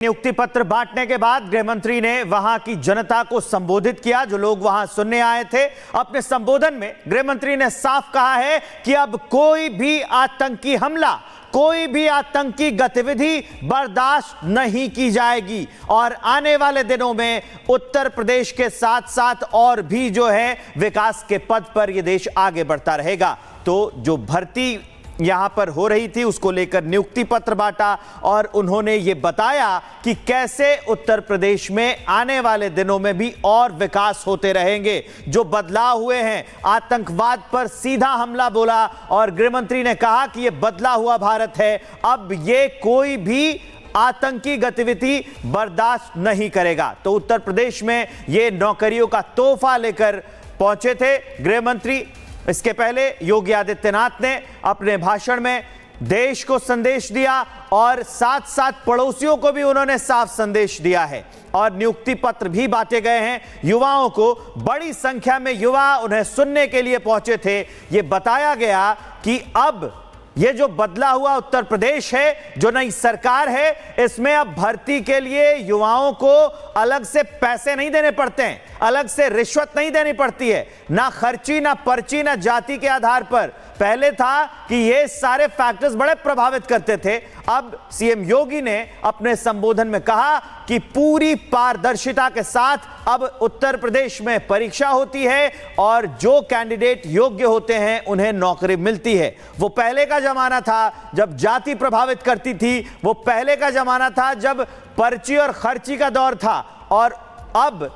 नियुक्ति पत्र बांटने के बाद गृहमंत्री ने वहां की जनता को संबोधित किया, जो लोग वहां सुनने आए थे। अपने संबोधन में गृहमंत्री ने साफ कहा है कि अब कोई भी आतंकी हमला, कोई भी आतंकी गतिविधि बर्दाश्त नहीं की जाएगी और आने वाले दिनों में उत्तर प्रदेश के साथ साथ और भी जो है विकास के पथ पर यह देश आगे बढ़ता रहेगा। तो जो भर्ती यहां पर हो रही थी उसको लेकर नियुक्ति पत्र बांटा और उन्होंने ये बताया कि कैसे उत्तर प्रदेश में आने वाले दिनों में भी और विकास होते रहेंगे। जो बदलाव हुए हैं, आतंकवाद पर सीधा हमला बोला और गृहमंत्री ने कहा कि यह बदला हुआ भारत है, अब ये कोई भी आतंकी गतिविधि बर्दाश्त नहीं करेगा। तो उत्तर प्रदेश में ये नौकरियों का तोहफा लेकर पहुंचे थे गृहमंत्री। इसके पहले योगी आदित्यनाथ ने अपने भाषण में देश को संदेश दिया और साथ साथ पड़ोसियों को भी उन्होंने साफ संदेश दिया है और नियुक्ति पत्र भी बांटे गए हैं युवाओं को। बड़ी संख्या में युवा उन्हें सुनने के लिए पहुंचे थे। यह बताया गया कि अब ये जो बदला हुआ उत्तर प्रदेश है, जो नई सरकार है, इसमें अब भर्ती के लिए युवाओं को अलग से पैसे नहीं देने पड़ते हैं, अलग से रिश्वत नहीं देनी पड़ती है, ना खर्ची, ना पर्ची, ना जाति के आधार पर। पहले था कि ये सारे फैक्टर्स बड़े प्रभावित करते थे। अब सीएम योगी ने अपने संबोधन में कहा कि पूरी पारदर्शिता के साथ अब उत्तर प्रदेश में परीक्षा होती है और जो कैंडिडेट योग्य होते हैं उन्हें नौकरी मिलती है। वो पहले का जमाना था जब जाति प्रभावित करती थी, वो पहले का जमाना था जब पर्ची और खर्ची का दौर था और अब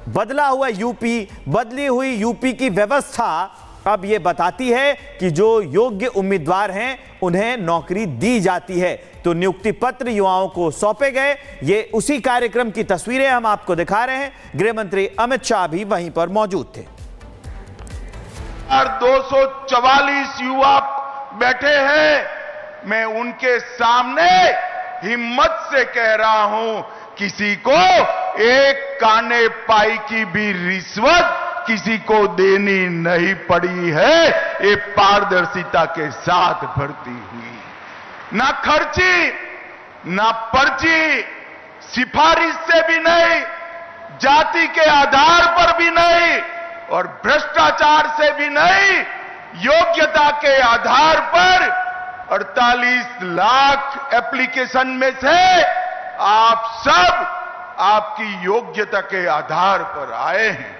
बदला हुआ यूपी, बदली हुई यूपी की व्यवस्था अब यह बताती है कि जो योग्य उम्मीदवार हैं उन्हें नौकरी दी जाती है। तो नियुक्ति पत्र युवाओं को सौंपे गए। ये उसी कार्यक्रम की तस्वीरें हम आपको दिखा रहे हैं। गृह मंत्री अमित शाह भी वहीं पर मौजूद थे। 244 युवा बैठे हैं। मैं उनके सामने हिम्मत से कह रहा हूं, किसी को एक काने पाई की भी रिश्वत किसी को देनी नहीं पड़ी है। ये पारदर्शिता के साथ भर्ती हुई, ना खर्ची, ना पर्ची, सिफारिश से भी नहीं, जाति के आधार पर भी नहीं और भ्रष्टाचार से भी नहीं, योग्यता के आधार पर 48 लाख एप्लीकेशन में से आप सब आपकी योग्यता के आधार पर आए हैं।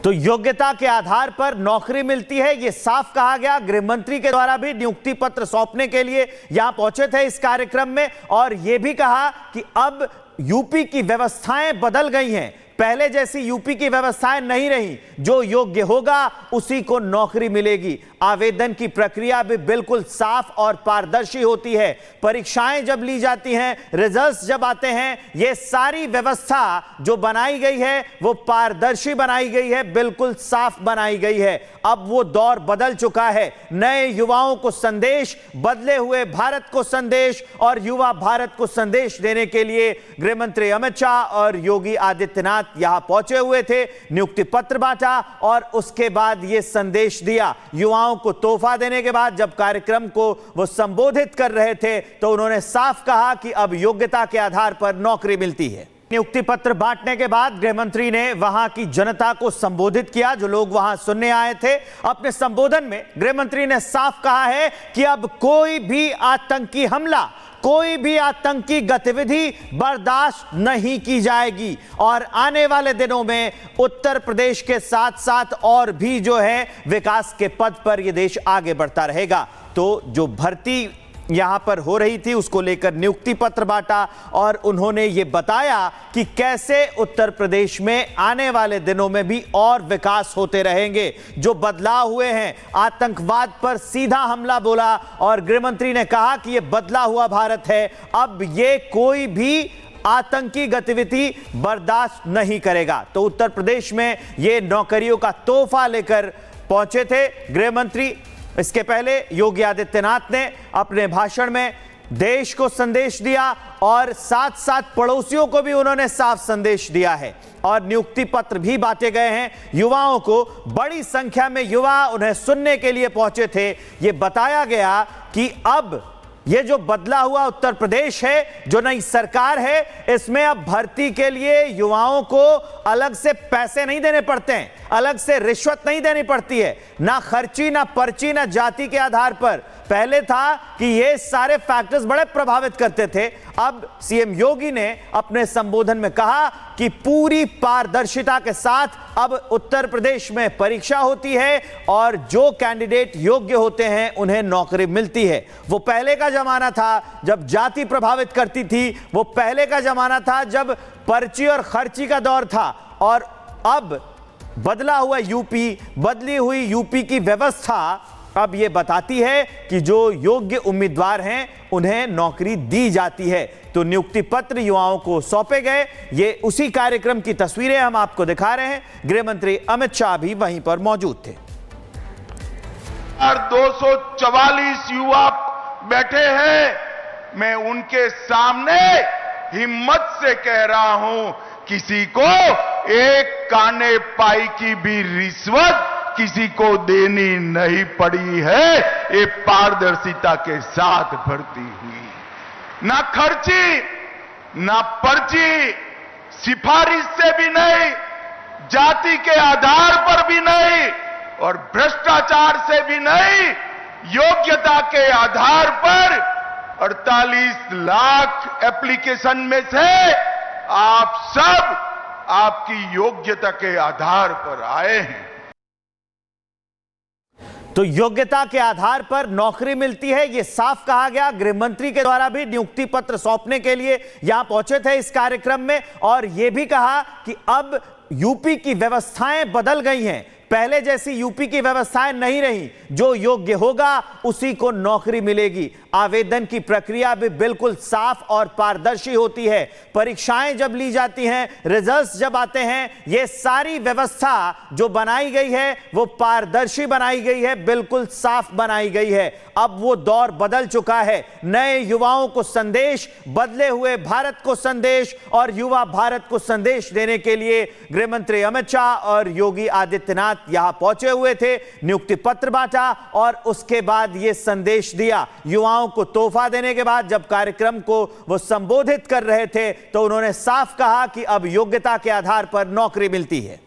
तो योग्यता के आधार पर नौकरी मिलती है, यह साफ कहा गया। गृहमंत्री के द्वारा भी नियुक्ति पत्र सौंपने के लिए यहां पहुंचे थे इस कार्यक्रम में और यह भी कहा कि अब यूपी की व्यवस्थाएं बदल गई हैं, पहले जैसी यूपी की व्यवस्थाएं नहीं रही। जो योग्य होगा उसी को नौकरी मिलेगी। आवेदन की प्रक्रिया भी बिल्कुल साफ और पारदर्शी होती है। परीक्षाएं जब ली जाती हैं, रिजल्ट्स जब आते हैं, ये सारी व्यवस्था जो बनाई गई है वो पारदर्शी बनाई गई है, बिल्कुल साफ बनाई गई है। अब वो दौर बदल चुका है। नए युवाओं को संदेश, बदले हुए भारत को संदेश और युवा भारत को संदेश देने के लिए गृहमंत्री अमित शाह और योगी आदित्यनाथ यहां पहुंचे हुए थे। नियुक्ति पत्र बांटा और उसके बाद यह संदेश दिया। युवाओं को तोहफा देने के बाद जब कार्यक्रम को वो संबोधित कर रहे थे तो उन्होंने साफ कहा कि अब योग्यता के आधार पर नौकरी मिलती है। नियुक्ति पत्र बांटने के बाद गृहमंत्री ने वहां की जनता को संबोधित किया, जो लोग वहां सुनने आए थे। अपने संबोधन में गृहमंत्री ने साफ कहा है कि अब कोई भी आतंकी हमला, कोई भी आतंकी गतिविधि बर्दाश्त नहीं की जाएगी और आने वाले दिनों में उत्तर प्रदेश के साथ साथ और भी जो है विकास के पथ पर यह देश आगे बढ़ता रहेगा। तो जो भर्ती यहां पर हो रही थी उसको लेकर नियुक्ति पत्र बांटा और उन्होंने ये बताया कि कैसे उत्तर प्रदेश में आने वाले दिनों में भी और विकास होते रहेंगे। जो बदलाव हुए हैं, आतंकवाद पर सीधा हमला बोला और गृहमंत्री ने कहा कि यह बदला हुआ भारत है, अब ये कोई भी आतंकी गतिविधि बर्दाश्त नहीं करेगा। तो उत्तर प्रदेश में ये नौकरियों का तोहफा लेकर पहुंचे थे गृहमंत्री। इसके पहले योगी आदित्यनाथ ने अपने भाषण में देश को संदेश दिया और साथ साथ पड़ोसियों को भी उन्होंने साफ संदेश दिया है और नियुक्ति पत्र भी बांटे गए हैं युवाओं को। बड़ी संख्या में युवा उन्हें सुनने के लिए पहुंचे थे। यह बताया गया कि अब ये जो बदला हुआ उत्तर प्रदेश है, जो नई सरकार है, इसमें अब भर्ती के लिए युवाओं को अलग से पैसे नहीं देने पड़ते हैं, अलग से रिश्वत नहीं देनी पड़ती है, ना खर्ची, ना पर्ची, ना जाति के आधार पर। पहले था कि ये सारे फैक्टर्स बड़े प्रभावित करते थे। अब सीएम योगी ने अपने संबोधन में कहा कि पूरी पारदर्शिता के साथ अब उत्तर प्रदेश में परीक्षा होती है और जो कैंडिडेट योग्य होते हैं उन्हें नौकरी मिलती है। वो पहले का जमाना था जब जाति प्रभावित करती थी, वो पहले का जमाना था जब पर्ची और खर्ची का दौर था, और अब बदला हुआ यूपी, बदली हुई यूपी की व्यवस्था अब ये बताती है कि जो योग्य उम्मीदवार हैं उन्हें नौकरी दी जाती है। तो नियुक्ति पत्र युवाओं को सौंपे गए। ये उसी कार्यक्रम की तस्वीरें हम आपको दिखा रहे हैं। गृह मंत्री अमित शाह भी वहीं पर मौजूद थे। 244 युवा बैठे हैं, मैं उनके सामने हिम्मत से कह रहा हूं, किसी को एक काने पाई की भी रिश्वत किसी को देनी नहीं पड़ी है। ये पारदर्शिता के साथ भर्ती हुई, ना खर्ची, ना पर्ची, सिफारिश से भी नहीं, जाति के आधार पर भी नहीं, और भ्रष्टाचार से भी नहीं, योग्यता के आधार पर 48 लाख एप्लीकेशन में से आप सब आपकी योग्यता के आधार पर आए हैं। तो योग्यता के आधार पर नौकरी मिलती है, यह साफ कहा गया। गृह मंत्री के द्वारा भी नियुक्ति पत्र सौंपने के लिए यहां पहुंचे थे इस कार्यक्रम में, और यह भी कहा कि अब यूपी की व्यवस्थाएं बदल गई हैं, पहले जैसी यूपी की व्यवस्थाएं नहीं रही। जो योग्य होगा उसी को नौकरी मिलेगी। आवेदन की प्रक्रिया भी बिल्कुल साफ और पारदर्शी होती है। परीक्षाएं जब ली जाती हैं, रिजल्ट्स जब आते हैं, ये सारी व्यवस्था जो बनाई गई है वो पारदर्शी बनाई गई है, बिल्कुल साफ बनाई गई है। अब वो दौर बदल चुका है। नए युवाओं को संदेश, बदले हुए भारत को संदेश और युवा भारत को संदेश देने के लिए गृह मंत्री अमित शाह और योगी आदित्यनाथ यहां पहुंचे हुए थे, नियुक्ति पत्र बांटा और उसके बाद यह संदेश दिया। युवाओं को तोहफा देने के बाद जब कार्यक्रम को वो संबोधित कर रहे थे तो उन्होंने साफ कहा कि अब योग्यता के आधार पर नौकरी मिलती है।